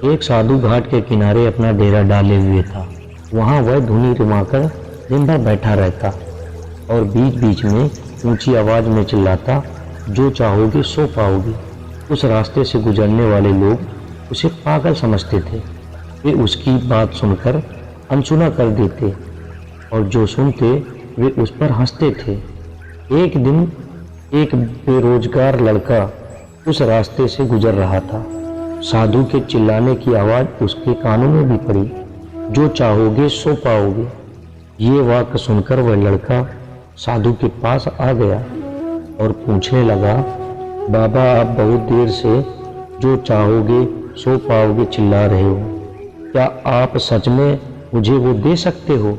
एक साधु घाट के किनारे अपना डेरा डाले हुए था। वहाँ वह धुनी रमाकर दिन भर बैठा रहता और बीच बीच में ऊंची आवाज में चिल्लाता, जो चाहोगे सो पाओगे। उस रास्ते से गुजरने वाले लोग उसे पागल समझते थे। वे उसकी बात सुनकर अनसुना कर देते और जो सुनते वे उस पर हंसते थे। एक दिन एक बेरोजगार लड़का उस रास्ते से गुजर रहा था। साधु के चिल्लाने की आवाज उसके कानों में भी पड़ी, जो चाहोगे सो पाओगे। ये वाक्य सुनकर वह लड़का साधु के पास आ गया और पूछने लगा, बाबा आप बहुत देर से जो चाहोगे सो पाओगे चिल्ला रहे हो, क्या आप सच में मुझे वो दे सकते हो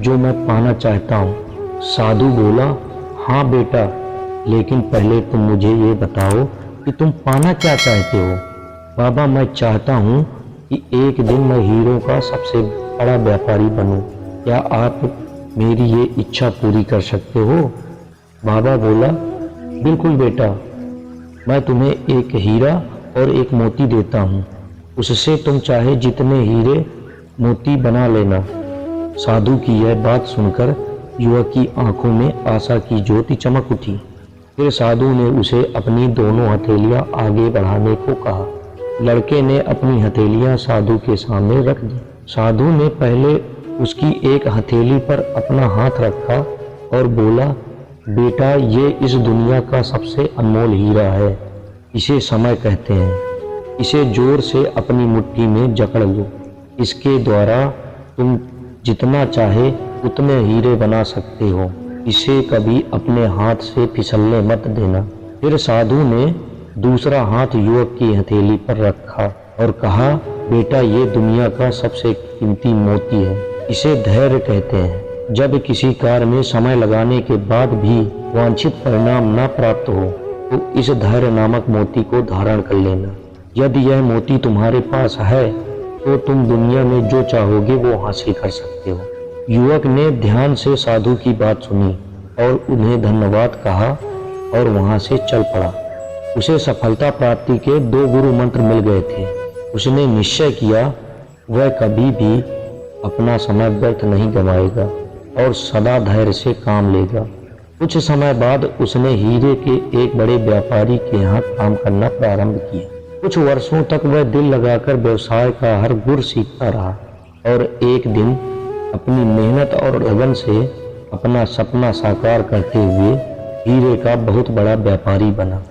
जो मैं पाना चाहता हूँ? साधु बोला, हाँ बेटा, लेकिन पहले तुम मुझे ये बताओ कि तुम पाना क्या चाहते हो। बाबा मैं चाहता हूँ कि एक दिन मैं हीरों का सबसे बड़ा व्यापारी बनूं। क्या आप मेरी ये इच्छा पूरी कर सकते हो? बाबा बोला, बिल्कुल बेटा, मैं तुम्हें एक हीरा और एक मोती देता हूँ, उससे तुम चाहे जितने हीरे मोती बना लेना। साधु की यह बात सुनकर युवक की आंखों में आशा की ज्योति चमक उठी। फिर साधु ने उसे अपनी दोनों हथेलियां आगे बढ़ाने को कहा। लड़के ने अपनी हथेलियां साधु के सामने रख दी। साधु ने पहले उसकी एक हथेली पर अपना हाथ रखा और बोला, बेटा ये इस दुनिया का सबसे अनमोल हीरा है, इसे समय कहते हैं। इसे जोर से अपनी मुट्ठी में जकड़ लो। इसके द्वारा तुम जितना चाहे उतने हीरे बना सकते हो। इसे कभी अपने हाथ से फिसलने मत देना। फिर साधु ने दूसरा हाथ युवक की हथेली पर रखा और कहा, बेटा ये दुनिया का सबसे कीमती मोती है, इसे धैर्य कहते हैं। जब किसी कार्य में समय लगाने के बाद भी वांछित परिणाम न प्राप्त हो तो इस धैर्य नामक मोती को धारण कर लेना। यदि यह मोती तुम्हारे पास है तो तुम दुनिया में जो चाहोगे वो हासिल कर सकते हो। युवक ने ध्यान से साधु की बात सुनी और उन्हें धन्यवाद कहा और वहां से चल पड़ा। उसे सफलता प्राप्ति के 2 गुरु मंत्र मिल गए थे। उसने निश्चय किया वह कभी भी अपना समय व्यर्थ नहीं गंवाएगा और सदा धैर्य से काम लेगा। कुछ समय बाद उसने हीरे के एक बड़े व्यापारी के यहाँ काम करना प्रारंभ किया। कुछ वर्षों तक वह दिल लगाकर व्यवसाय का हर गुर सीखता रहा और एक दिन अपनी मेहनत और लगन से अपना सपना साकार करते हुए हीरे का बहुत बड़ा व्यापारी बना।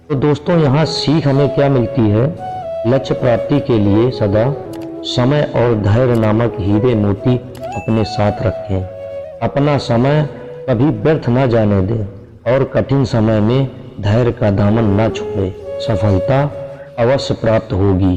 तो दोस्तों यहाँ सीख हमें क्या मिलती है? लक्ष्य प्राप्ति के लिए सदा समय और धैर्य नामक हीरे मोती अपने साथ रखें। अपना समय कभी व्यर्थ न जाने दें और कठिन समय में धैर्य का दामन न छोड़े। सफलता अवश्य प्राप्त होगी।